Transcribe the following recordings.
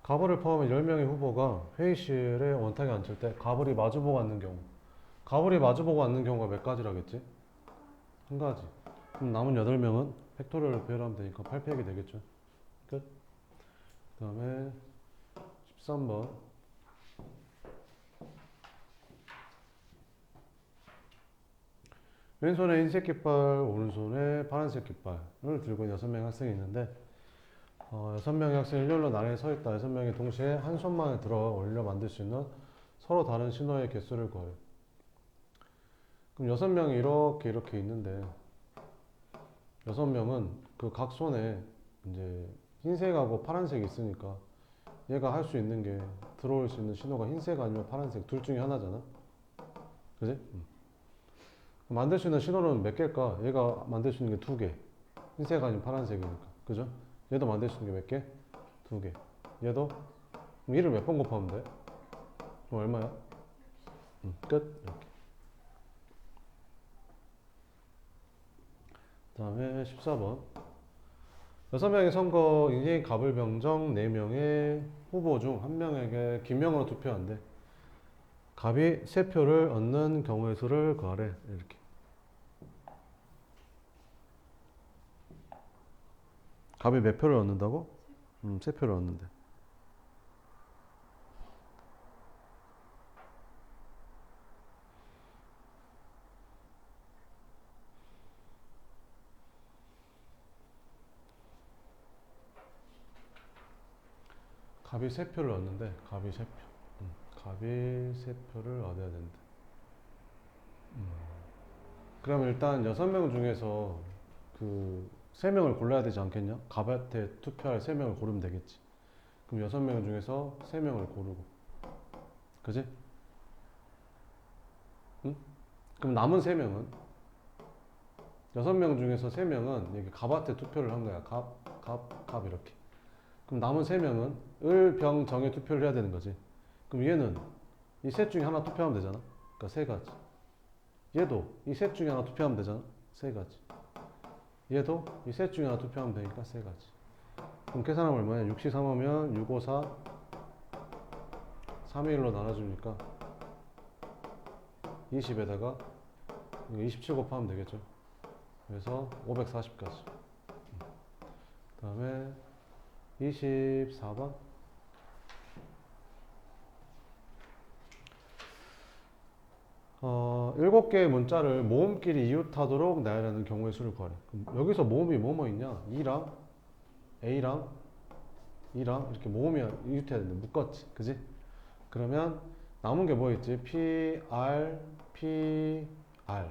가불을 포함한 10명의 후보가 회의실에 원탁에 앉을 때 가불이 마주보고 앉는 경우. 가불이 마주보고 앉는 경우가 몇 가지라겠지? 한 가지. 그럼 남은 8명은 팩토리얼을 배열하면 되니까 8팩이 되겠죠. 끝. 그 다음에 13번. 왼손에 흰색 깃발, 오른손에 파란색 깃발을 들고 있는 6명의 학생이 있는데 6명의 학생이 일렬로 나란히 서 있다. 6명이 동시에 한 손만에 들어 올려 만들 수 있는 서로 다른 신호의 개수를 구해요. 그럼 6명이 이렇게 있는데 6명은 그 각 손에 이제 흰색하고 파란색이 있으니까 얘가 할 수 있는 게 들어올 수 있는 신호가 흰색 아니면 파란색 둘 중에 하나잖아. 그지? 만들 수 있는 신호는 몇 개일까? 얘가 만들 수 있는 게 2개. 흰색 아니면 파란색이니까. 그죠? 얘도 만들 수 있는 게 몇 개? 2개. 얘도? 그럼 1을 몇 번 곱하면 돼? 그럼 얼마야? 끝. 이렇게. 그 다음에 14번. 6명의 선거 인생 갑을병정 4명의 후보 중 1명에게 기명으로 투표한대. 갑이 3표를 얻는 경우의 수를 구하래. 이렇게. 갑이 몇 표를 얻는다고? 3표를 얻는데. 갑이 3표를 얻는데, 갑이 3표. 갑이 3표를 얻어야 된다. 그러면 일단 6명 중에서 그 3명을 골라야 되지 않겠냐? 갑한테 투표할 3명을 고르면 되겠지. 그럼 6명 중에서 3명을 고르고. 그지? 응? 그럼 남은 3명은? 6명 중에서 3명은 여기 갑한테 투표를 한 거야. 갑 이렇게. 그럼 남은 3명은 을, 병, 정에 투표를 해야 되는 거지. 그럼 얘는 이 셋 중에 하나 투표하면 되잖아. 그러니까 3가지. 얘도 이 셋 중에 하나 투표하면 되잖아. 3가지. 얘도 이 셋 중에 하나 투표하면 되니까 3가지. 그럼 계산하면 얼마냐? 6시 3하면 6, 5, 4, 3의 1로 나눠주니까 20에다가 27 곱하면 되겠죠. 그래서 540까지. 그 다음에 24번. 7개의 문자를 모음끼리 이웃하도록 나열하는 경우의 수를 구하래. 그럼 여기서 모음이 뭐뭐 있냐? 2랑 A랑 E랑 이렇게 모음이 이웃해야 되는데 묶었지. 그지? 그러면 남은 게 뭐 있지? P, R, P, R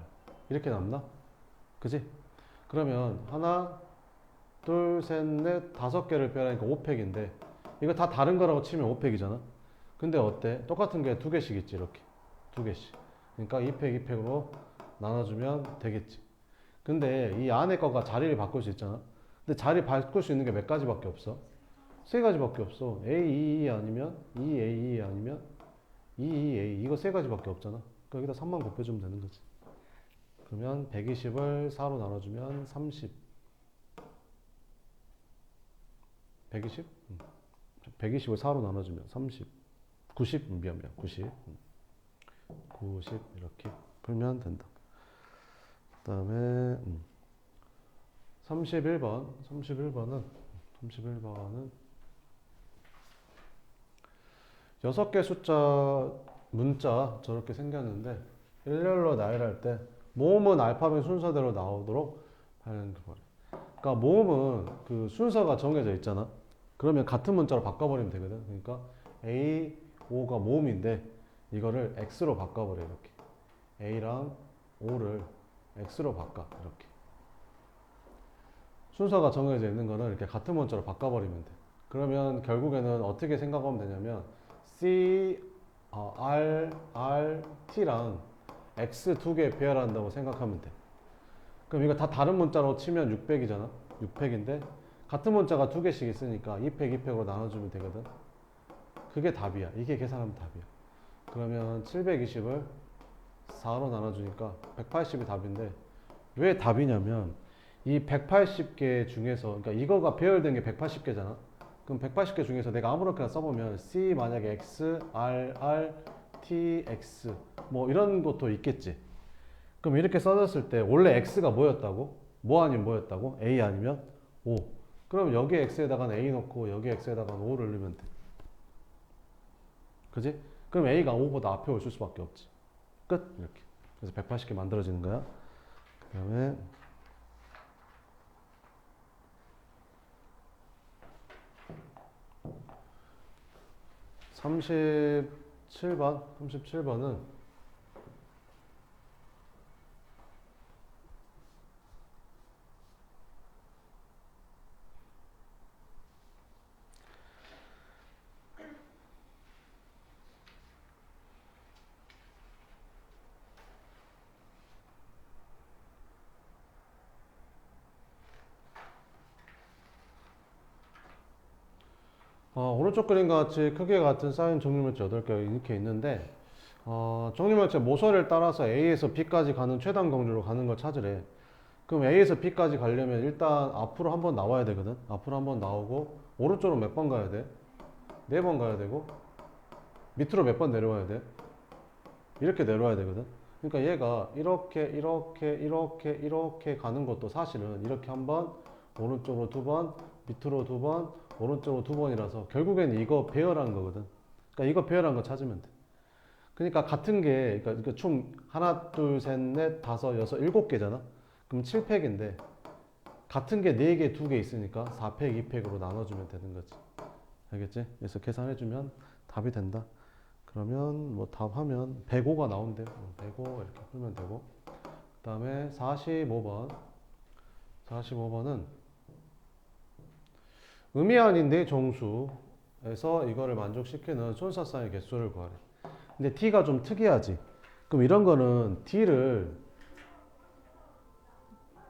이렇게 남나? 그지? 그러면 하나, 둘, 셋, 넷, 5개를 빼라니까 5팩인데 이거 다 다른 거라고 치면 5팩이잖아. 근데 어때? 똑같은 게 2개씩 있지. 이렇게 2개씩. 그러니까 2팩, 2팩으로 나눠주면 되겠지. 근데 이 안에 거가 자리를 바꿀 수 있잖아. 근데 자리 바꿀 수 있는 게 몇 가지밖에 없어? 3가지밖에 없어. A, E, E 아니면 E, A, E 아니면 E, E, A. 이거 3가지밖에 없잖아. 그러니까 여기다 3만 곱해주면 되는 거지. 그러면 120을 4로 나눠주면 30. 120? 120을 4로 나눠주면 30. 90? 미안. 90. 90 이렇게 풀면 된다. 그 다음에 31번은 6개 숫자 문자 저렇게 생겼는데 일렬로 나열할 때 모음은 알파벳 순서대로 나오도록 하는 거래. 그러니까 모음은 그 순서가 정해져 있잖아. 그러면 같은 문자로 바꿔버리면 되거든. 그러니까 A, O가 모음인데 이거를 X로 바꿔버려. 이렇게 A랑 O를 X로 바꿔. 이렇게 순서가 정해져 있는 거는 이렇게 같은 문자로 바꿔버리면 돼. 그러면 결국에는 어떻게 생각하면 되냐면 C, R, T랑 X 2개 배열한다고 생각하면 돼. 그럼 이거 다 다른 문자로 치면 600이잖아. 600인데 같은 문자가 2개씩 있으니까 2팩, 2팩으로 나눠주면 되거든. 그게 답이야. 이게 계산하면 답이야. 그러면 720을 4로 나눠주니까 180이 답인데 왜 답이냐면 이 180개 중에서 그러니까 이거가 배열된 게 180개잖아. 그럼 180개 중에서 내가 아무렇게나 써보면 C 만약에 X, R, R, T, X 뭐 이런 것도 있겠지. 그럼 이렇게 써졌을 때 원래 X가 뭐였다고? 뭐 아니면 뭐였다고? A 아니면 O. 그럼 여기 X에다가는 A 넣고 여기 X에다가는 O를 넣으면 돼. 그지? 그럼 A가 O보다 앞에 올 수밖에 없지. 끝. 이렇게. 그래서 180개 만들어지는 거야. 그 다음에 37번은 오른쪽 그림과 같이 크기가 같은 사인 정육면체 8개 이렇게 있는데 정육면체 모서리를 따라서 A에서 B까지 가는 최단 경주로 가는 걸 찾으래. 그럼 A에서 B까지 가려면 일단 앞으로 한번 나와야 되거든. 앞으로 한번 나오고 오른쪽으로 몇 번 가야 돼? 4번 가야 되고 밑으로 몇 번 내려와야 돼? 이렇게 내려와야 되거든. 그러니까 얘가 이렇게 가는 것도 사실은 이렇게 한 번, 오른쪽으로 2번, 밑으로 2번, 오른쪽으로 2번이라서 결국에는 이거 배열한 거거든. 그러니까 이거 배열한 거 찾으면 돼. 그러니까 같은 게, 그러니까 총 하나, 둘, 셋, 넷, 다섯, 여섯, 7개잖아. 그럼 7팩인데 같은 게 4개, 2개 있으니까 4팩, 2팩으로 나눠주면 되는 거지. 알겠지? 그래서 계산해주면 답이 된다. 그러면 뭐 답하면 105가 나온대요. 105 이렇게 풀면 되고. 그 다음에 45번은 음이 아닌 네 정수에서 이거를 만족시키는 손사쌍의 개수를 구하래. 근데 T가 좀 특이하지. 그럼 이런 거는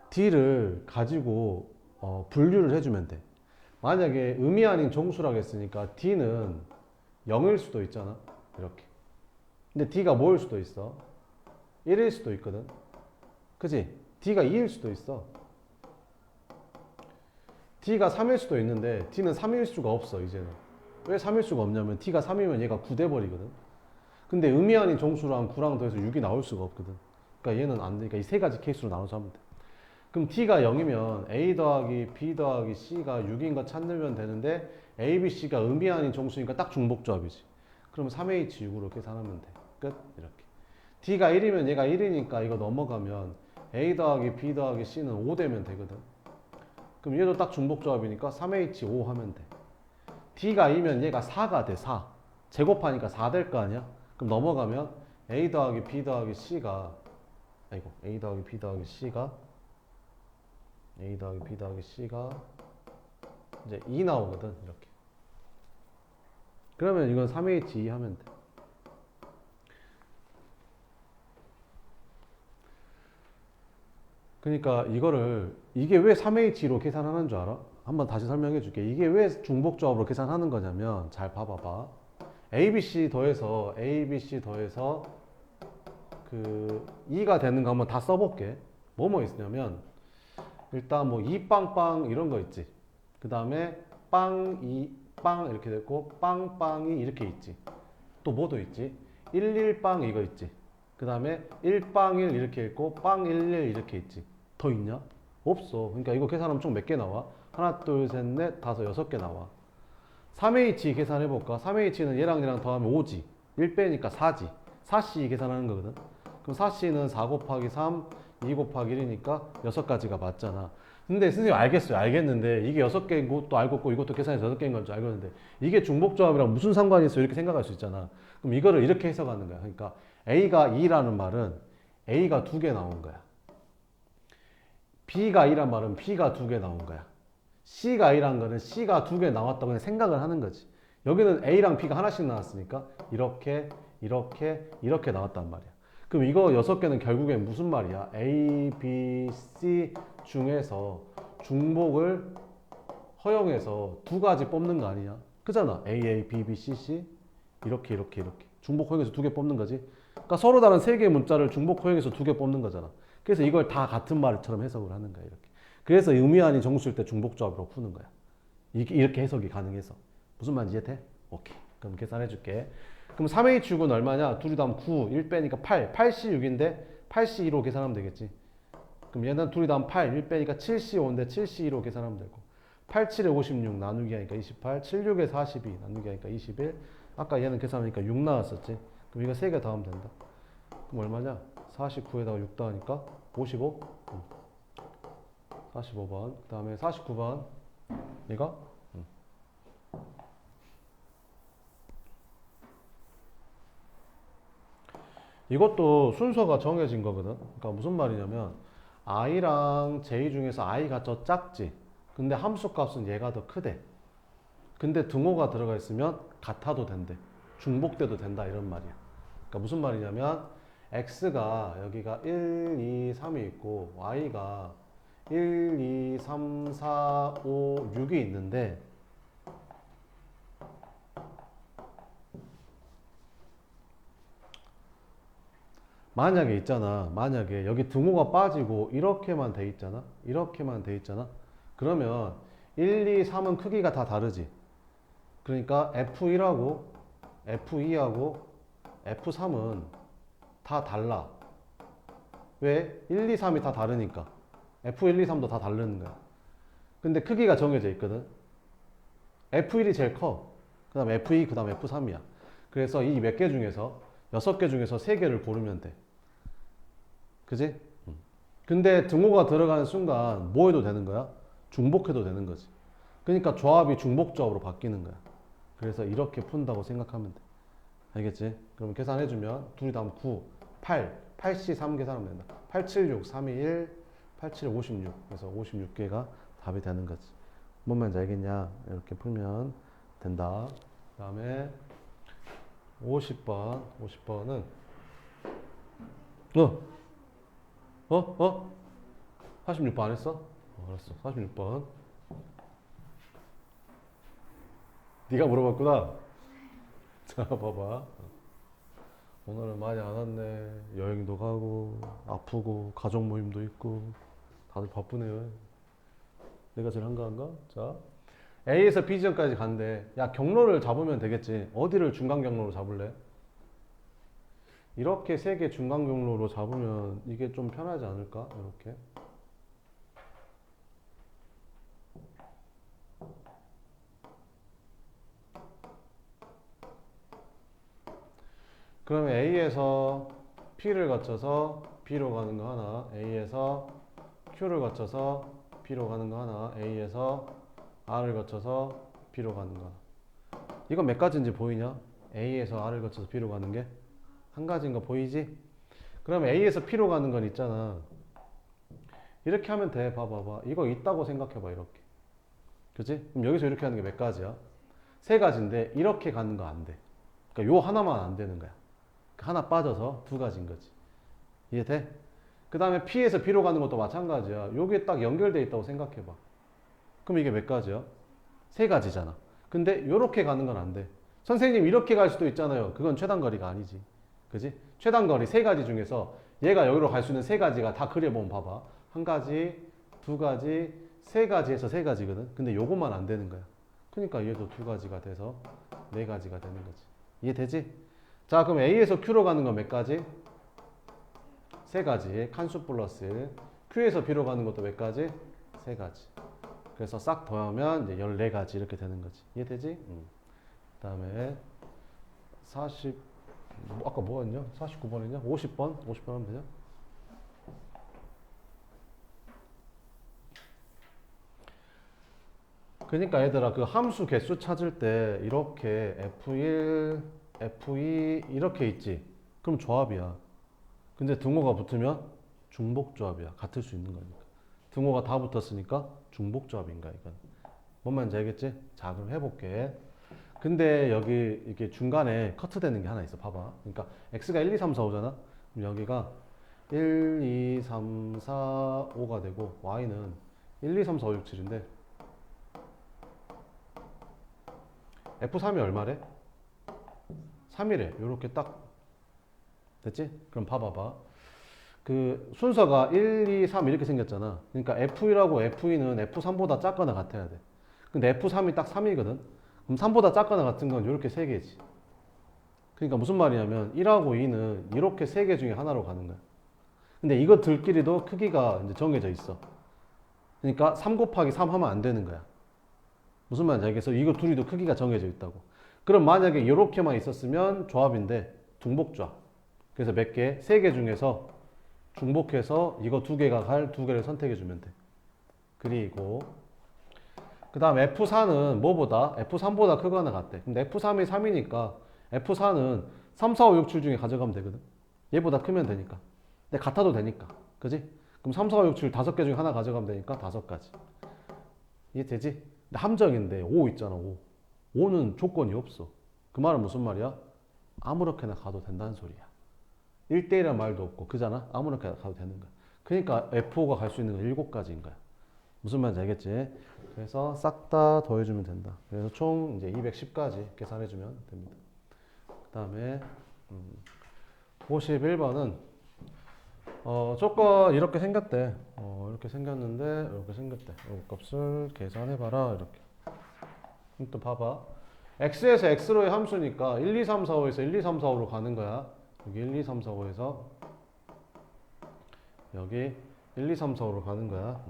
D를 가지고 분류를 해주면 돼. 만약에 음이 아닌 정수라고 했으니까 D는 0일 수도 있잖아. 이렇게. 근데 D가 뭐일 수도 있어? 1일 수도 있거든. 그치? D가 2일 수도 있어. D가 3일 수도 있는데 D는 3일 수가 없어 이제는. 왜 3일 수가 없냐면 D가 3이면 얘가 9 돼버리거든. 근데 음이 아닌 정수랑 9랑 더해서 6이 나올 수가 없거든. 그러니까 얘는 안 돼. 그러니까 이 세 가지 케이스로 나눠서 하면 돼. 그럼 D가 0이면 A 더하기 B 더하기 C가 6인 거 찾으면 되는데 A, B, C가 음이 아닌 정수니까 딱 중복조합이지. 그럼 3H6으로 계산하면 돼. 끝. 이렇게. D가 1이면 얘가 1이니까 이거 넘어가면 A 더하기 B 더하기 C는 5 되면 되거든. 그럼 얘도 딱 중복조합이니까 3H5 하면 돼. D가 2면 얘가 4가 돼. 4. 제곱하니까 4 될 거 아니야? 그럼 넘어가면 A 더하기 B 더하기 C가 A 더하기 B 더하기 C가 이제 2 나오거든. 이렇게. 그러면 이건 3H2 하면 돼. 그러니까 이게 왜 3H로 계산하는 줄 알아? 한번 다시 설명해 줄게. 이게 왜 중복조합으로 계산하는 거냐면 잘 봐봐봐. ABC 더해서 그 2가 되는 거 한번 다 써볼게. 뭐뭐 있냐면 일단 뭐 2빵빵 이런 거 있지. 그 다음에 빵, 2빵 이렇게 됐고 빵빵이 이렇게 있지. 또 뭐도 있지? 11빵 이거 있지. 그 다음에 1빵1 이렇게 있고 빵11 이렇게 있지. 더 있냐? 없어. 그러니까 이거 계산하면 총 몇 개 나와? 하나, 둘, 셋, 넷, 다섯, 6개 나와. 3H 계산해볼까? 3H는 얘랑 더하면 5지. 1 빼니까 4지. 4C 계산하는 거거든. 그럼 4C는 4 곱하기 3, 2 곱하기 1이니까 6가지가 맞잖아. 근데 선생님 알겠어요. 알겠는데 이게 6개인 것도 알고 있고 이것도 계산해서 6개인 건 줄 알겠는데 이게 중복조합이랑 무슨 상관이 있어? 이렇게 생각할 수 있잖아. 그럼 이거를 이렇게 해석하는 거야. 그러니까 A가 2라는 말은 A가 2개 나온 거야. B가 2란 말은 B가 2개 나온 거야. C가 2란 거는 C가 2개 나왔다고 그냥 생각을 하는 거지. 여기는 A랑 B가 하나씩 나왔으니까 이렇게 나왔단 말이야. 그럼 이거 6개는 결국엔 무슨 말이야? A, B, C 중에서 중복을 허용해서 2가지 뽑는 거 아니야? 그잖아. A, B, B, C 이렇게 중복 허용해서 2개 뽑는 거지. 그러니까 서로 다른 3개의 문자를 중복 허용해서 2개 뽑는 거잖아. 그래서 이걸 다 같은 말처럼 해석을 하는 거야. 이렇게. 그래서 의미 아닌 정수일 때 중복조합으로 푸는 거야. 이렇게 해석이 가능해서. 무슨 말인지 이해돼? 오케이. 그럼 계산해 줄게. 그럼 3H축은 얼마냐? 둘이 더하면 9, 1 빼니까 8. 8C6인데 8C2로 계산하면 되겠지. 그럼 얘는 둘이 더하면 8, 1 빼니까 7C5인데 7C2로 계산하면 되고. 8, 7에 56 나누기 하니까 28, 7, 6에 42 나누기 하니까 21. 아까 얘는 계산하니까 6 나왔었지. 그럼 이거 3개 더하면 된다. 그럼 얼마냐? 49에다가 6 더하니까 55? 45번. 그 다음에 49번. 이거? 이것도 순서가 정해진 거거든. 그러니까 무슨 말이냐면 i랑 j 중에서 i가 더 작지. 근데 함수 값은 얘가 더 크대. 근데 등호가 들어가 있으면 같아도 된대. 중복돼도 된다 이런 말이야. 그러니까 무슨 말이냐면 x가 여기가 1, 2, 3이 있고 y가 1, 2, 3, 4, 5, 6이 있는데 만약에 있잖아. 만약에 여기 등호가 빠지고 이렇게만 돼 있잖아. 이렇게만 돼 있잖아. 그러면 1, 2, 3은 크기가 다 다르지. 그러니까 F1하고 F2하고 F3은 다 달라. 왜? 1, 2, 3이 다 다르니까. F1, 2, 3도 다 다르는 거야. 근데 크기가 정해져 있거든. F1이 제일 커. 그 다음 F2, 그 다음 F3이야. 그래서 이 몇 개 중에서 6개 중에서 3개를 고르면 돼. 그지? 근데 등호가 들어가는 순간 뭐 해도 되는 거야? 중복해도 되는 거지. 그러니까 조합이 중복조합으로 바뀌는 거야. 그래서 이렇게 푼다고 생각하면 돼. 알겠지? 그럼 계산해주면 둘이 다음 9, 8, 8C 3 계산하면 된다. 8, 7, 6, 3, 2, 1, 8, 7, 56. 그래서 56개가 답이 되는 거지. 뭔 말인지 알겠냐? 이렇게 풀면 된다. 그 다음에 50번. 50번은 46번 안 했어? 알았어. 46번. 네가 물어봤구나. 자, 봐봐. 오늘은 많이 안 왔네. 여행도 가고, 아프고, 가족 모임도 있고, 다들 바쁘네요. 내가 제일 한가한가? 자, A에서 B 지점까지 간대. 야, 경로를 잡으면 되겠지. 어디를 중간 경로로 잡을래? 이렇게 세 개 중간 경로로 잡으면 이게 좀 편하지 않을까? 이렇게. 그러면 A에서 P를 거쳐서 B로 가는 거 하나, A에서 Q를 거쳐서 B로 가는 거 하나, A에서 R을 거쳐서 B로 가는 거 하나. 이건 몇 가지인지 보이냐? A에서 R을 거쳐서 B로 가는 게 한 가지인 거 보이지? 그럼 A에서 P로 가는 건 있잖아. 이렇게 하면 돼. 봐봐봐. 이거 있다고 생각해봐. 이렇게. 그치? 그럼 여기서 이렇게 하는 게 몇 가지야? 세 가지인데 이렇게 가는 거 안 돼. 그러니까 요 하나만 안 되는 거야. 하나 빠져서 두 가지인 거지. 이해돼? 그 다음에 P에서 B로 가는 것도 마찬가지야. 요게 딱 연결돼 있다고 생각해봐. 그럼 이게 몇 가지야? 세 가지잖아. 근데 요렇게 가는 건 안 돼. 선생님 이렇게 갈 수도 있잖아요. 그건 최단거리가 아니지. 그지? 최단거리 세 가지 중에서 얘가 여기로 갈 수 있는 세 가지가 다 그려보면 봐봐. 한 가지, 두 가지, 세 가지에서 세 가지거든. 근데 요것만 안 되는 거야. 그러니까 얘도 두 가지가 돼서 네 가지가 되는 거지. 이해되지? 자, 그럼 A에서 Q로 가는 건 몇 가지? 세 가지. 칸수 플러스 Q에서 B로 가는 것도 몇 가지? 세 가지. 그래서 싹 더하면 이제 14가지 이렇게 되는 거지. 이해되지? 그 다음에 40 아까 뭐였냐? 49번 했냐? 50번? 50번 하면 되냐? 그러니까 얘들아 그 함수 개수 찾을 때 이렇게 F1, F2 이렇게 있지. 그럼 조합이야. 근데 등호가 붙으면 중복조합이야. 같을 수 있는 거니까. 등호가 다 붙었으니까 중복조합인가 이건. 뭔 말인지 알겠지? 자, 그럼 해볼게. 근데 여기 이렇게 중간에 커트되는 게 하나 있어. 봐봐. 그러니까 x가 1, 2, 3, 4, 5잖아. 그럼 여기가 1, 2, 3, 4, 5가 되고 y는 1, 2, 3, 4, 5, 6, 7인데 F3이 얼마래? 3이래. 요렇게 딱 됐지? 그럼 봐봐봐. 그 순서가 1, 2, 3 이렇게 생겼잖아. 그러니까 F1하고 F2는 F3보다 작거나 같아야 돼. 근데 F3이 딱 3이거든. 그럼 3보다 작거나 같은 건 이렇게 3개지. 그러니까 무슨 말이냐면 1하고 2는 이렇게 3개 중에 하나로 가는 거야. 근데 이것들끼리도 크기가 이제 정해져 있어. 그러니까 3 곱하기 3 하면 안 되는 거야. 무슨 말인지 알겠어? 이거 둘이도 크기가 정해져 있다고. 그럼 만약에 이렇게만 있었으면 조합인데 중복조합. 그래서 몇 개? 3개 중에서 중복해서 이거 2개가 갈 2개를 선택해 주면 돼. 그리고 그 다음 F4는 뭐보다? F3보다 크거나 같대. 근데 F3이 3이니까 F4는 3, 4, 5, 6, 7 중에 가져가면 되거든. 얘보다 크면 되니까. 근데 같아도 되니까. 그지? 그럼 3, 4, 5, 6, 7 5개 중에 하나 가져가면 되니까 5가지. 이해되지? 근데 함정인데 5 있잖아. 5. 5는 조건이 없어. 그 말은 무슨 말이야? 아무렇게나 가도 된다는 소리야. 1대1이란 말도 없고 그잖아? 아무렇게나 가도 되는 거야. 그러니까 F5가 갈 수 있는 건 7가지인 거야. 무슨 말인지 알겠지? 그래서 싹 다 더해주면 된다. 그래서 총 이제 210까지 계산해주면 됩니다. 그 다음에 51번은 조건 이렇게 생겼대. 이렇게 생겼는데 이렇게 생겼대. 이 값을 계산해봐라 이렇게. 그럼 또 봐봐. x에서 x로의 함수니까 1, 2, 3, 4, 5에서 1, 2, 3, 4, 5로 가는 거야. 여기 1, 2, 3, 4, 5에서 여기 1, 2, 3, 4, 5로 가는 거야.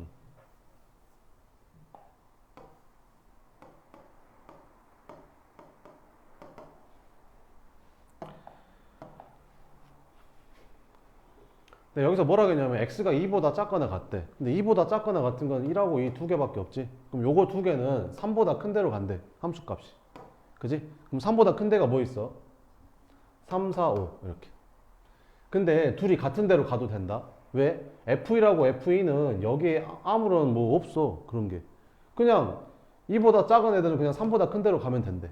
근데 여기서 뭐라 그랬냐면 x가 2보다 작거나 같대. 근데 2보다 작거나 같은 건 1하고 2 두 개밖에 없지. 그럼 요거 두 개는 3보다 큰 데로 간대. 함수값이. 그지? 그럼 3보다 큰 데가 뭐 있어? 3, 4, 5 이렇게. 근데 둘이 같은 데로 가도 된다. 왜? F1하고 F2는 여기에 아무런 뭐 없어. 그런 게. 그냥 2보다 작은 애들은 그냥 3보다 큰 데로 가면 된대.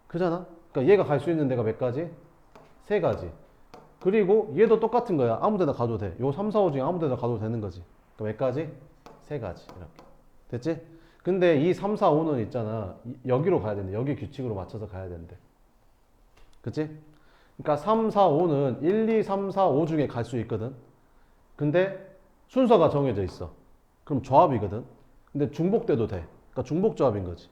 그잖아? 그러니까 얘가 갈 수 있는 데가 몇 가지? 3가지. 그리고 얘도 똑같은 거야. 아무 데나 가도 돼. 요 3, 4, 5 중에 아무 데나 가도 되는 거지. 그러니까 몇 가지? 3가지. 이렇게. 됐지? 근데 이 3, 4, 5는 있잖아. 여기로 가야 된대. 여기 규칙으로 맞춰서 가야 된대. 그치? 그러니까 3, 4, 5는 1, 2, 3, 4, 5 중에 갈 수 있거든. 근데 순서가 정해져 있어. 그럼 조합이거든. 근데 중복돼도 돼. 그러니까 중복 조합인 거지.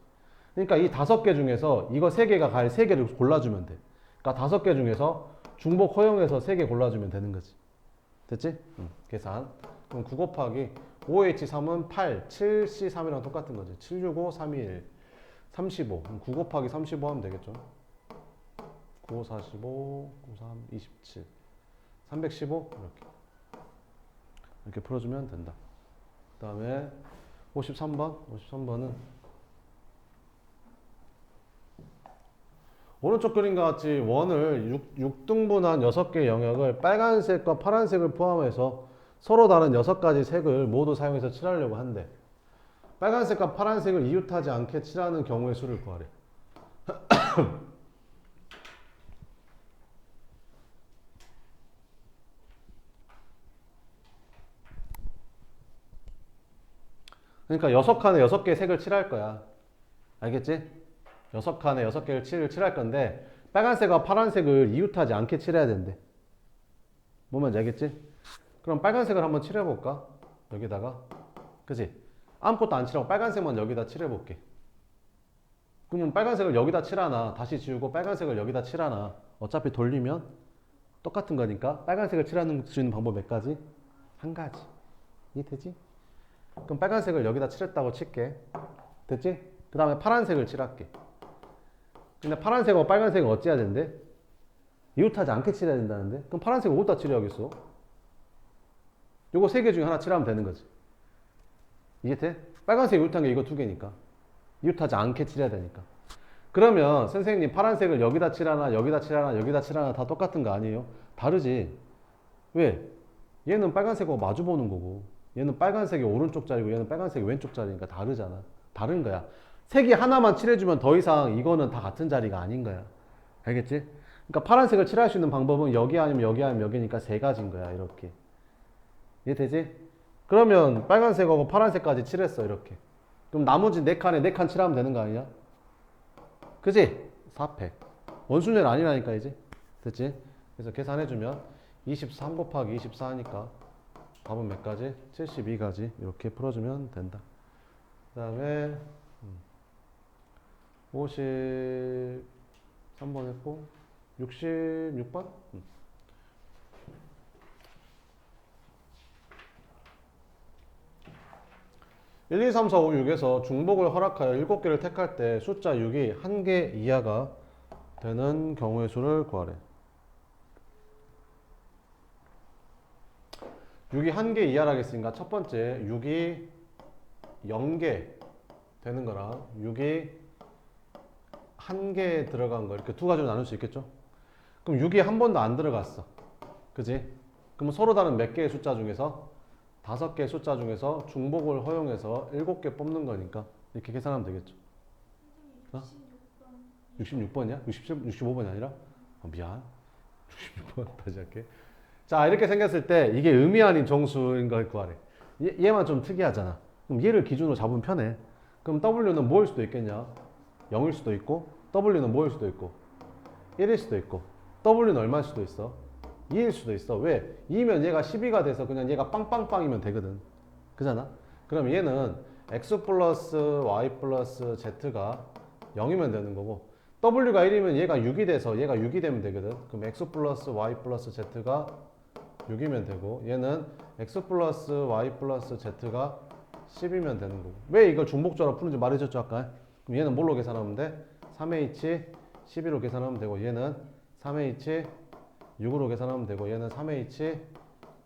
그러니까 이 5개 중에서 이거 3개가 갈 3개를 골라주면 돼. 그러니까 5개 중에서 중복 허용해서 3개 골라주면 되는 거지. 됐지? 계산. 그럼 9 곱하기 5H3은 8, 7C3이랑 똑같은 거지. 765, 321, 35. 그럼 9 곱하기 35 하면 되겠죠. 9, 45, 9, 3, 27. 315? 이렇게 풀어주면 된다. 그 다음에 53번. 53번은 오른쪽 그림과 같이 원을 6등분한 6개의 영역을 빨간색과 파란색을 포함해서 서로 다른 6가지 색을 모두 사용해서 칠하려고 한대. 빨간색과 파란색을 이웃하지 않게 칠하는 경우의 수를 구하래. 그러니까 6칸에 6개의 색을 칠할 거야. 알겠지? 6칸에 6개를 칠할 건데 빨간색과 파란색을 이웃하지 않게 칠해야 된대. 뭐면 알겠지? 그럼 빨간색을 한번 칠해볼까? 여기다가. 그치? 아무것도 안 칠하고 빨간색만 여기다 칠해볼게. 그러면 빨간색을 여기다 칠하나 다시 지우고 빨간색을 여기다 칠하나 어차피 돌리면 똑같은 거니까 빨간색을 칠하는 수 있는 방법 몇 가지? 한 가지. 이해되지? 그럼 빨간색을 여기다 칠했다고 칠게. 됐지? 그 다음에 파란색을 칠할게. 근데 파란색하고 빨간색은 어찌해야 된대? 이웃하지 않게 칠해야 된다는데? 그럼 파란색을 어디다 칠해야겠어? 요거 3개 중에 하나 칠하면 되는 거지. 이해돼? 빨간색 이웃한 게 이거 2개니까. 이웃하지 않게 칠해야 되니까. 그러면 선생님 파란색을 여기다 칠하나 여기다 칠하나 여기다 칠하나 다 똑같은 거 아니에요? 다르지. 왜? 얘는 빨간색하고 마주 보는 거고 얘는 빨간색이 오른쪽 자리고 얘는 빨간색이 왼쪽 자리니까 다르잖아. 다른 거야. 색이 하나만 칠해주면 더 이상 이거는 다 같은 자리가 아닌 거야. 알겠지? 그러니까 파란색을 칠할 수 있는 방법은 여기 아니면 여기 아니면 여기니까 3가지인 거야. 이렇게. 이해되지? 그러면 빨간색하고 파란색까지 칠했어. 이렇게. 그럼 나머지 4칸에 4칸 칠하면 되는 거 아니야? 그지? 4팩. 원순열 아니라니까 이제. 됐지? 그래서 계산해주면 23 곱하기 24 하니까 답은 몇 가지? 72가지. 이렇게 풀어주면 된다. 그 다음에 53번 했고 66번? 1, 2, 3, 4, 5, 6에서 중복을 허락하여 7개를 택할 때 숫자 6이 1개 이하가 되는 경우의 수를 구하래. 6이 1개 이하라겠으니까 첫 번째 6이 0개 되는 거랑 6이 1개 들어간 거 이렇게 두 가지로 나눌 수 있겠죠? 그럼 6이 한 번도 안 들어갔어. 그지? 그럼 서로 다른 몇 개의 숫자 중에서 5개의 숫자 중에서 중복을 허용해서 7개 뽑는 거니까 이렇게 계산하면 되겠죠. 66번이야? 67, 65번이 아니라? 미안. 66번 다시 할게. 자, 이렇게 생겼을 때 이게 의미 아닌 정수인 걸 구하래. 얘만 좀 특이하잖아. 그럼 얘를 기준으로 잡으면 편해. 그럼 W는 뭐일 수도 있겠냐? 0일 수도 있고 W는 뭐일 수도 있고 1일 수도 있고 W는 얼마일 수도 있어? 2일 수도 있어. 왜? 2면 얘가 12가 돼서 그냥 얘가 빵빵빵이면 되거든. 그잖아? 그럼 얘는 X 플러스 Y 플러스 Z가 0이면 되는 거고 W가 1이면 얘가 6이 돼서 얘가 6이 되면 되거든. 그럼 X 플러스 Y 플러스 Z가 6이면 되고 얘는 X 플러스 Y 플러스 Z가 10이면 되는 거고. 왜 이걸 중복조로 푸는지 말해줬죠 아까? 그럼 얘는 뭘로 계산하면 돼? 3H 12로 계산하면 되고 얘는 3H 6으로 계산하면 되고 얘는 3H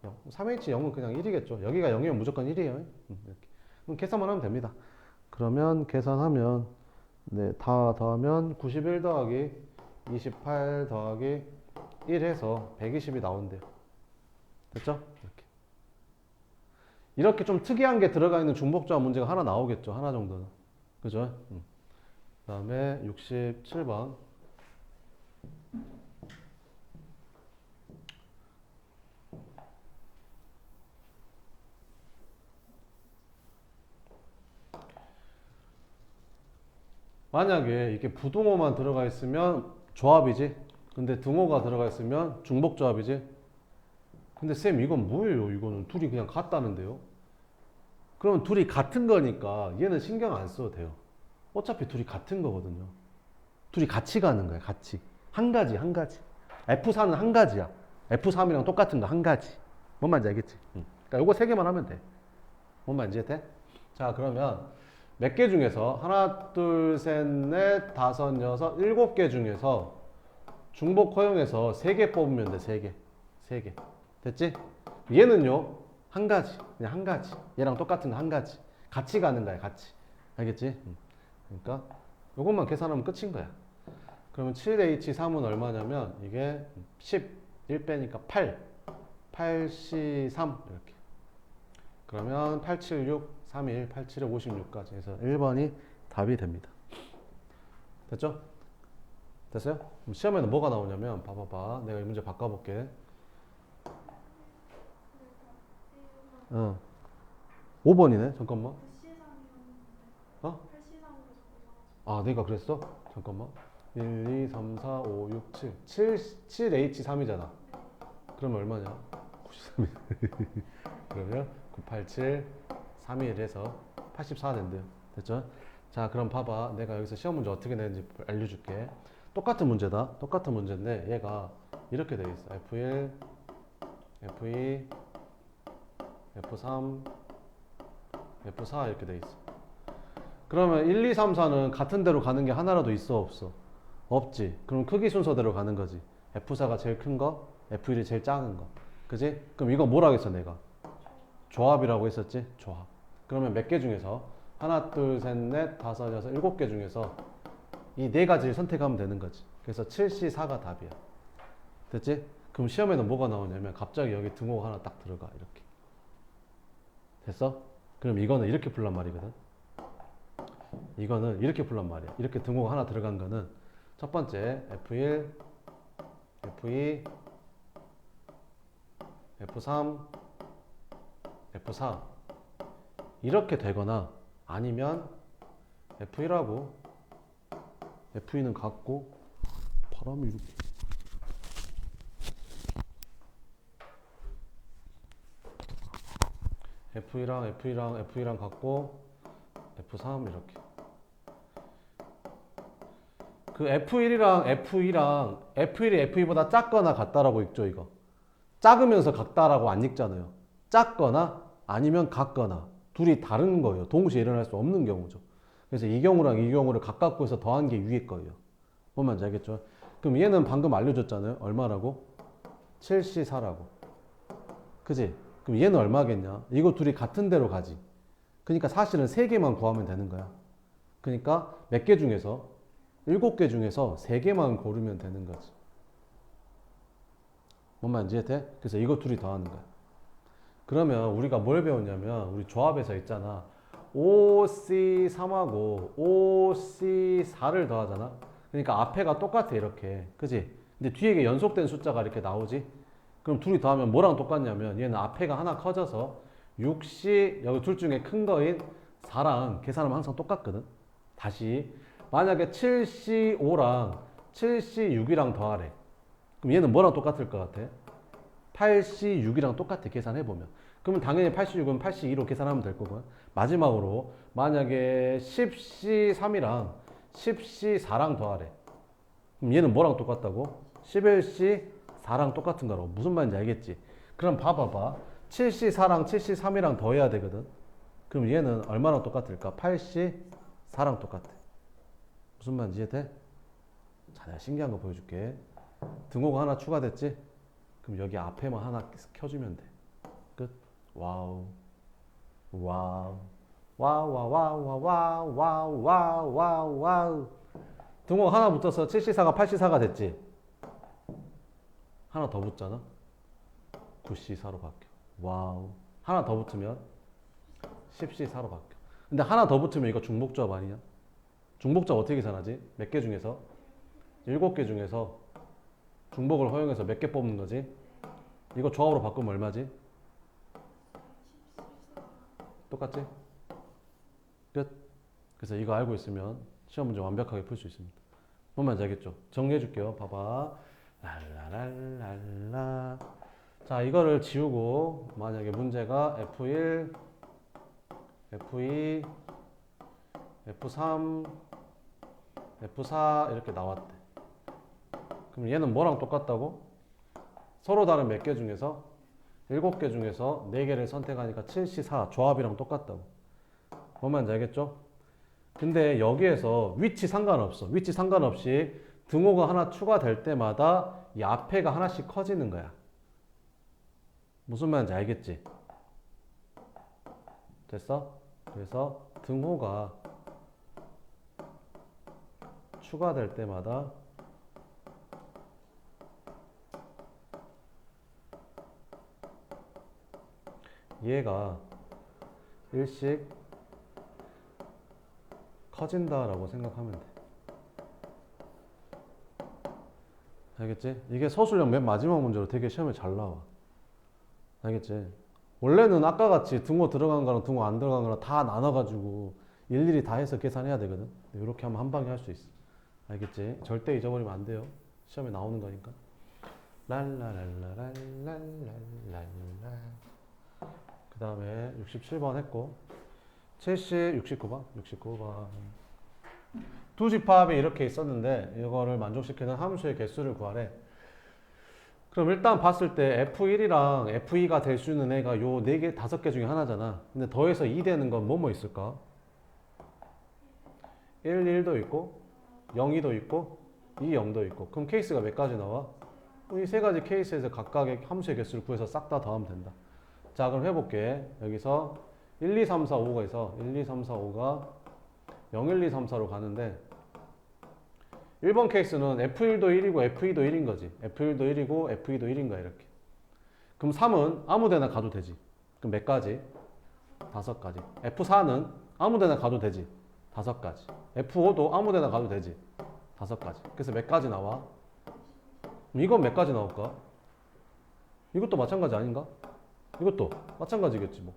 0. 3H 0은 그냥 1이겠죠. 여기가 0이면 무조건 1이에요. 이렇게. 그럼 계산만 하면 됩니다. 그러면 계산하면 다 더하면 91 더하기 28 더하기 1 해서 120이 나온대요. 됐죠? 이렇게 좀 특이한 게 들어가 있는 중복조합 문제가 하나 나오겠죠. 하나 정도는. 그죠? 그 다음에 67번. 만약에 이게 부등호만 들어가 있으면 조합이지. 근데 등호가 들어가 있으면 중복조합이지. 근데 쌤 이건 뭐예요? 이거는 둘이 그냥 같다는데요? 그러면 둘이 같은 거니까 얘는 신경 안 써도 돼요. 어차피 둘이 같은 거거든요. 둘이 같이 가는 거야. 같이. 한 가지. F4는 한 가지야. F3이랑 똑같은 거 한 가지. 뭔 말인지 알겠지? 그러니까 요거 세 개만 하면 돼. 뭔 말인지 돼? 자, 그러면 몇 개 중에서 하나, 둘, 셋, 넷, 다섯, 여섯, 7개 중에서 중복 허용해서 3개 뽑으면 돼. 3개. 됐지? 얘는요. 한 가지. 그냥 한 가지. 얘랑 똑같은 거 한 가지. 같이 가는 거야. 같이. 알겠지? 그러니까 요것만 계산하면 끝인 거야. 그러면 7H3은 얼마냐면 이게 10, 1 빼니까 8, 8C3 이렇게. 그러면 876, 31, 87에 56까지 해서 1번이 답이 됩니다. 됐죠? 됐어요? 그럼 시험에는 뭐가 나오냐면 봐봐봐. 내가 이 문제 바꿔볼게. 5번이네. 잠깐만. 아, 내가 그랬어? 잠깐만. 1, 2, 3, 4, 5, 6, 7. 7H3이잖아. 그러면 얼마냐? 93. 그러면 987, 31 해서 84 된대요. 됐죠? 자, 그럼 봐봐. 내가 여기서 시험 문제 어떻게 내는지 알려줄게. 똑같은 문제다. 똑같은 문제인데 얘가 이렇게 돼 있어. F1, F2, F3, F4 이렇게 돼 있어. 그러면 1, 2, 3, 4는 같은 데로 가는 게 하나라도 있어 없어? 없지. 그럼 크기 순서대로 가는 거지. F4가 제일 큰 거, F1이 제일 작은 거. 그지? 그럼 이거 뭐라고 했어 내가? 조합이라고 했었지? 조합. 그러면 몇 개 중에서 하나, 둘, 셋, 넷, 다섯, 여섯, 7개 중에서 이 4가지를 선택하면 되는 거지. 그래서 7C4가 답이야. 됐지? 그럼 시험에는 뭐가 나오냐면 갑자기 여기 등호가 하나 딱 들어가. 이렇게. 됐어? 그럼 이거는 이렇게 풀란 말이거든. 이거는 이렇게 풀란 말이야. 이렇게 등호가 하나 들어간 거는 첫 번째 F1, F2, F3, F4 이렇게 되거나 아니면 F1하고 F2는 같고 바람이 이렇게 F1랑 같고 F3 이렇게. 그 F1이랑 F1이 F2보다 작거나 같다라고 읽죠, 이거. 작으면서 같다라고 안 읽잖아요. 작거나 아니면 같거나 둘이 다른 거예요. 동시에 일어날 수 없는 경우죠. 그래서 이 경우랑 이 경우를 가깝고 해서 더한 게 위에 거예요. 뭔 말인지 알겠죠? 그럼 얘는 방금 알려줬잖아요. 얼마라고? 7C4라고. 그지? 그럼 얘는 얼마겠냐? 이거 둘이 같은 데로 가지. 그러니까 사실은 3개만 구하면 되는 거야. 그러니까 몇 개 중에서 7개 중에서 3개만 고르면 되는 거지. 뭔 말인지 이해돼? 그래서 이거 둘이 더하는 거야. 그러면 우리가 뭘 배웠냐면 우리 조합에서 있잖아. 5C3하고 5C4를 더하잖아. 그러니까 앞에가 똑같아 이렇게. 그지? 근데 뒤에 연속된 숫자가 이렇게 나오지? 그럼 둘이 더하면 뭐랑 똑같냐면 얘는 앞에가 하나 커져서 6C 여기 둘 중에 큰 거인 4랑 계산하면 항상 똑같거든. 다시 만약에 7C5랑 7C6이랑 더하래. 그럼 얘는 뭐랑 똑같을 것 같아? 8C6이랑 똑같아 계산해보면. 그러면 당연히 86은 8C2로 계산하면 될 거고요. 마지막으로 만약에 10C3이랑 10C4랑 더하래. 그럼 얘는 뭐랑 똑같다고? 11C4랑 똑같은 거라고. 무슨 말인지 알겠지? 그럼 봐봐봐. 7C4랑 7C3이랑 더해야 되거든. 그럼 얘는 얼마랑 똑같을까? 8C4랑 똑같아. 무슨 말인지 이해돼? 자, 내가 신기한 거 보여줄게. 등호가 하나 추가됐지? 그럼 여기 앞에만 하나 켜주면 돼. 끝. 와우. 와우. 와우, 와우, 와우, 와우, 와우, 와우, 와우, 와우. 등호가 하나 붙어서 7C4가 8C4가 됐지? 하나 더 붙잖아? 9C4로 바뀌어. 와우. 하나 더 붙으면 10C4로 바뀌어. 근데 하나 더 붙으면 이거 중복조합 아니냐? 중복조합 어떻게 계산하지? 몇 개 중에서? 7개 중에서 중복을 허용해서 몇 개 뽑는 거지? 이거 조합으로 바꾸면 얼마지? 똑같지? 끝. 그래서 이거 알고 있으면 시험 문제 완벽하게 풀 수 있습니다. 뭔 말인지 알겠죠? 정리해 줄게요. 봐봐. 랄라랄랄라. 자, 이거를 지우고 만약에 문제가 F1, F2, F3, F4 이렇게 나왔대. 그럼 얘는 뭐랑 똑같다고? 서로 다른 몇 개 중에서? 7개 중에서 4개를 선택하니까 7C4 조합이랑 똑같다고. 뭔 말인지 알겠죠? 근데 여기에서 위치 상관없어. 위치 상관없이 등호가 하나 추가될 때마다 이 앞에가 하나씩 커지는 거야. 무슨 말인지 알겠지? 됐어? 그래서 등호가 추가될 때마다 얘가 일씩 커진다라고 생각하면 돼. 알겠지? 이게 서술형 맨 마지막 문제로 되게 시험에 잘 나와. 알겠지? 원래는 아까 같이 등호 들어간 거랑 등호 안 들어간 거랑 다 나눠가지고 일일이 다 해서 계산해야 되거든. 이렇게 하면 한 방에 할 수 있어. 알겠지? 절대 잊어버리면 안 돼요. 시험에 나오는 거니까. 랄라랄라랄랄랄랄라. 그 다음에 67번 했고 69번 두 집합이 이렇게 있었는데 이거를 만족시키는 함수의 개수를 구하래. 그럼 일단 봤을 때 F1이랑 F2가 될 수 있는 애가 요 4개, 5개 중에 하나잖아. 근데 더해서 2 되는 건 뭐뭐 있을까? 1, 1도 있고 0, 2도 있고 2, 0도 있고. 그럼 케이스가 몇 가지 나와? 이 세 가지 케이스에서 각각의 함수의 개수를 구해서 싹 다 더하면 된다. 자, 그럼 해볼게. 여기서 1, 2, 3, 4, 5가 있어. 1, 2, 3, 4, 5가 0, 1, 2, 3, 4로 가는데 1번 케이스는 F1도 1이고 F2도 1인 거지. F1도 1이고 F2도 1인 거야 이렇게. 그럼 3은 아무 데나 가도 되지. 그럼 몇 가지? 5가지. F4는 아무 데나 가도 되지. 5가지. F5도 아무 데나 가도 되지. 5가지. 그래서 몇 가지 나와? 그럼 이건 몇 가지 나올까? 이것도 마찬가지 아닌가? 이것도 마찬가지겠지 뭐.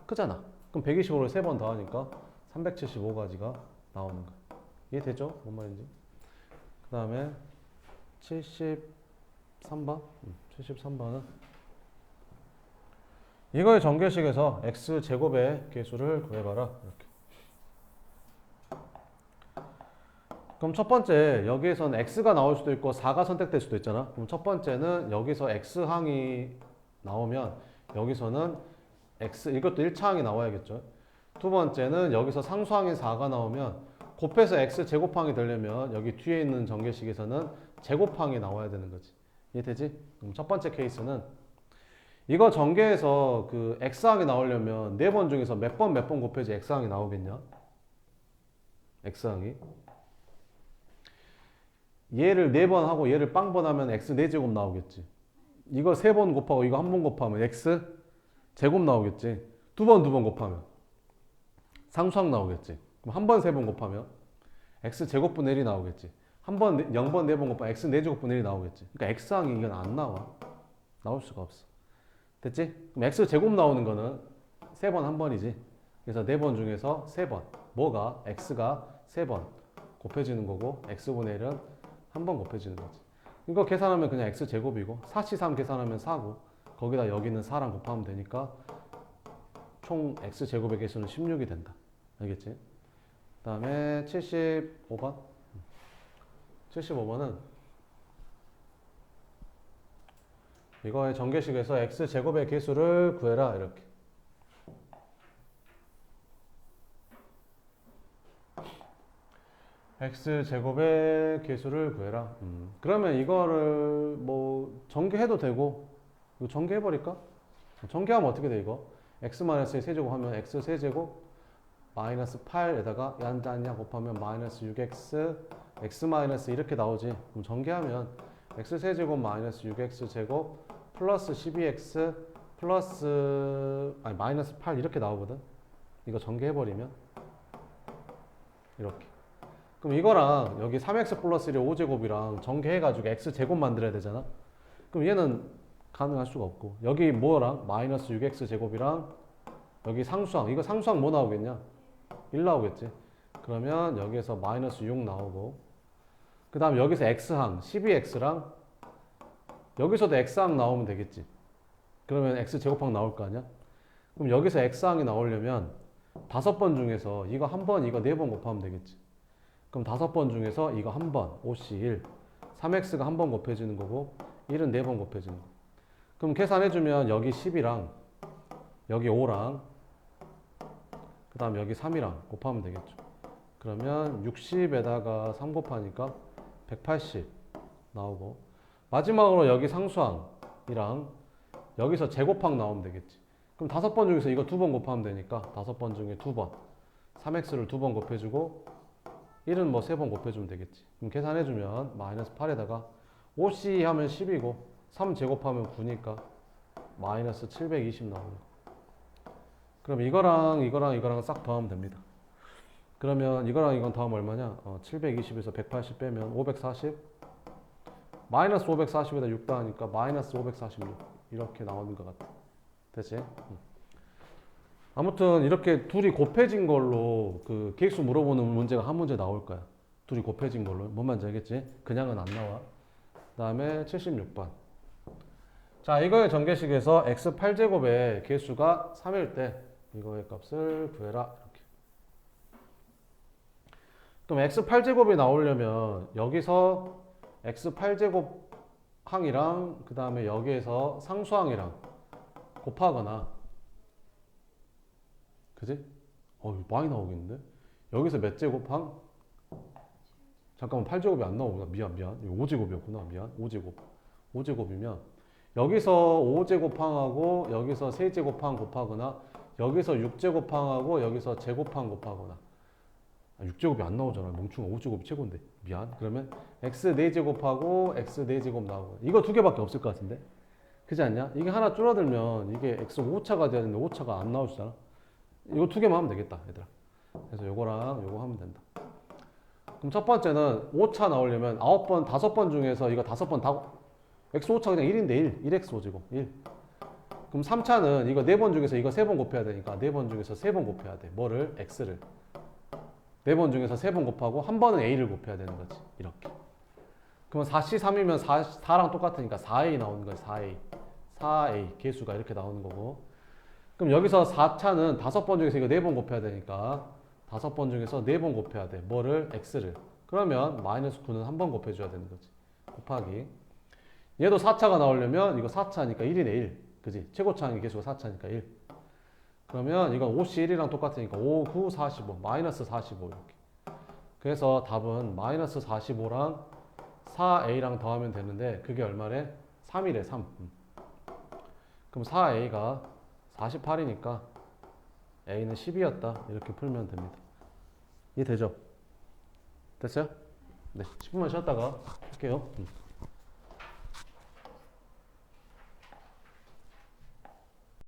크잖아. 그럼 125를 3번 더하니까 375가지가 나오는 거야. 이해되죠? 뭔 말인지? 그 다음에 73번? 73번은 이거의 전개식에서 x제곱의 개수를 구해봐라. 이렇게. 그럼 첫 번째 여기에서는 x가 나올 수도 있고 4가 선택될 수도 있잖아. 그럼 첫 번째는 여기서 x항이 나오면 여기서는 x 이것도 1차항이 나와야겠죠. 두 번째는 여기서 상수항인 4가 나오면 곱해서 x 제곱항이 되려면 여기 뒤에 있는 전개식에서는 제곱항이 나와야 되는 거지. 이해되지? 그럼 첫 번째 케이스는 이거 전개해서 그 x항이 나오려면 4번 중에서 몇 번 곱해야지 x항이 나오겠냐? x항이 얘를 4번 하고 얘를 빵번 하면 x 4제곱 나오겠지. 이거 3번 곱하고 이거 1번 곱하면 x 제곱 나오겠지. 두 번 곱하면 상수항 나오겠지. 그럼 한 번 3번 곱하면 x 제곱분의 1이 나오겠지. 한 번 0번 4번 곱하면 x 4제곱분의 1이 나오겠지. 그러니까 x항이 이건 안 나와. 나올 수가 없어. 됐지? 그럼 x 제곱 나오는 거는 3번 한 번이지. 그래서 4번 중에서 3번. 뭐가? x가 3번 곱해지는 거고 x분의 1은 한 번 곱해지는 거지. 이거 계산하면 그냥 x 제곱이고 4c3 계산하면 4고 거기다 여기는 4랑 곱하면 되니까 총 x 제곱의 개수는 16이 된다. 알겠지? 그 다음에 75번 75번은 이거의 전개식에서 x 제곱의 개수를 구해라 이렇게. x 제곱의 개수를 구해라. 그러면 이거를 뭐 전개해도 되고 이거 전개해버릴까? 전개하면 어떻게 돼 이거? x-의 세제곱 하면 x 세제곱 마이너스 8에다가 얀짠냐 곱하면 마이너스 6x x 이렇게 나오지. 그럼 전개하면 x 세제곱 마이너스 6x 제곱 플러스 12x 플러스 마이너스 8 이렇게 나오거든. 이거 전개해버리면 이렇게. 그럼 이거랑 여기 3x 플러스 1의 5제곱이랑 전개해가지고 x제곱 만들어야 되잖아. 그럼 얘는 가능할 수가 없고 여기 뭐랑 마이너스 6x 제곱이랑 여기 상수항 이거 상수항 뭐 나오겠냐? 1 나오겠지. 그러면 여기에서 마이너스 6 나오고 그 다음 여기서 x항 12x랑 여기서도 x항 나오면 되겠지. 그러면 x제곱항 나올 거 아니야? 그럼 여기서 x항이 나오려면 5번 중에서 이거 한 번 이거 4번 곱하면 되겠지. 그럼 5번 중에서 이거 한 번, 5C 1, 3x가 한 번 곱해지는 거고 1은 4번 곱해지는 거. 그럼 계산해주면 여기 10이랑 여기 5랑 그 다음 여기 3이랑 곱하면 되겠죠. 그러면 60에다가 3 곱하니까 180 나오고 마지막으로 여기 상수항이랑 여기서 제곱항 나오면 되겠지. 그럼 5번 중에서 이거 2번 곱하면 되니까 5번 중에 2번 3x를 2번 곱해주고 1은 뭐 3번 곱해주면 되겠지. 그럼 계산해주면 마이너스 8에다가 5c 하면 10이고 3 제곱하면 9니까 마이너스 720 나오는 거. 그럼 이거랑 싹 더하면 됩니다. 그러면 이거랑 이건 더하면 얼마냐? 720에서 180 빼면 540 마이너스 540에다 6 더하니까 마이너스 546 이렇게 나오는 것 같아. 됐지? 아무튼 이렇게 둘이 곱해진 걸로 그 계수 물어보는 문제가 한 문제 나올 거야. 둘이 곱해진 걸로. 뭔 말인지 알겠지? 그냥은 안 나와. 그 다음에 76번. 자, 이거의 전개식에서 x 8제곱의 개수가 3일 때 이거의 값을 구해라. 이렇게. 그럼 x 8제곱이 나오려면 여기서 x 8제곱 항이랑 그 다음에 여기에서 상수항이랑 곱하거나 그지? 이거 많이 나오겠는데? 여기서 몇 제곱항? 잠깐만 8제곱이 안 나오구나. 미안. 이거 5제곱이었구나. 미안. 5제곱. 5제곱이면 여기서 5제곱항하고 여기서 3제곱항 곱하거나 여기서 6제곱항하고 여기서 제곱항 곱하거나 6제곱이 안 나오잖아. 멍충아 5제곱이 최고인데. 미안. 그러면 x 4제곱하고 x 4제곱 나오고 이거 두 개밖에 없을 것 같은데? 그지 않냐? 이게 하나 줄어들면 이게 x 5차가 돼야 되는데 5차가 안 나오잖아. 이거 두 개만 하면 되겠다, 얘들아. 그래서 요거랑 요거 하면 된다. 그럼 첫 번째는 5차 나오려면 5번 중에서 이거 5번 다 x 5차 그냥 1인데 1x 5제곱 1. 그럼 3차는 이거 4번 중에서 이거 3번 곱해야 되니까 4번 중에서 3번 곱해야 돼. 뭐를? x를. 4번 중에서 3번 곱하고 한 번은 a를 곱해야 되는 거지. 이렇게. 그러면 4C3이면 4랑 똑같으니까 4a 나오는 거지. 4a 개수가 이렇게 나오는 거고. 그럼 여기서 4차는 5번 중에서 이거 4번 곱해야 되니까 5번 중에서 4번 곱해야 돼. 뭐를? x를. 그러면 마이너스 9는 한 번 곱해줘야 되는 거지. 곱하기. 얘도 4차가 나오려면 이거 4차니까 1이네 1. 그지? 최고차항의 개수가 4차니까 1. 그러면 이건 5시 1이랑 똑같으니까 5, 9, 45. 마이너스 45 이렇게. 그래서 답은 마이너스 45랑 4a랑 더하면 되는데 그게 얼마래? 3이래 3. 그럼 4a가 48이니까 a는 10이었다. 이렇게 풀면 됩니다. 이해되죠? 됐어요? 네, 10분만 쉬었다가 할게요.